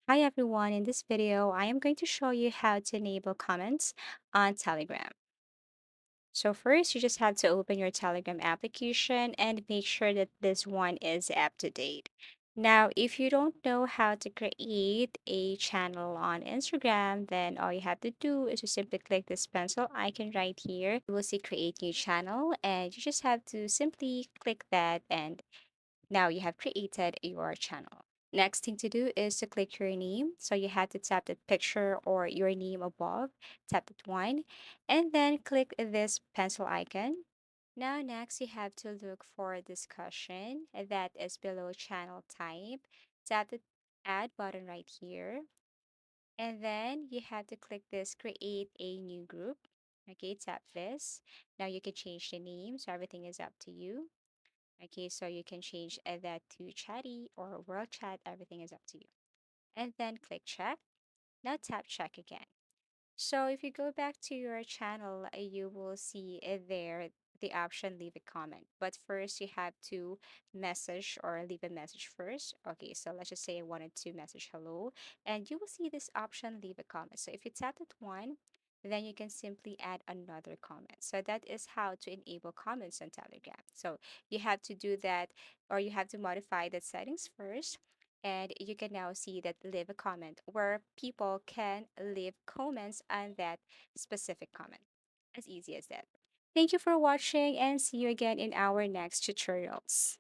Hi everyone, in this video, I am going to show you how to enable comments on Telegram. So first, you just have to open your Telegram application and make sure that this one is up to date. Now, if you don't know how to create a channel on Instagram, then all you have to do is to simply click this pencil icon right here. You will see create new channel and you just have to simply click that and now you have created your channel. Next thing to do is to click your name. So you have to tap the picture or your name above, tap that one, and then click this pencil icon. Now, next, you have to look for discussion that is below channel type. Tap the add button right here. And then you have to click this create a new group. Okay, tap this. Now you can change the name, so everything is up to you. Okay, so you can change that to chatty or world chat, everything is up to you. And then click check. Now tap check again. So if you go back to your channel, you will see there the option leave a comment. But first you have to message or leave a message first. Okay, so let's just say I wanted to message hello, and you will see this option leave a comment. So if you tap that one, then you can simply add another comment. So that is how to enable comments on Telegram. So you have to do that, or you have to modify the settings first, and you can now see that leave a comment where people can leave comments on that specific comment. As easy as that. Thank you for watching and see you again in our next tutorials.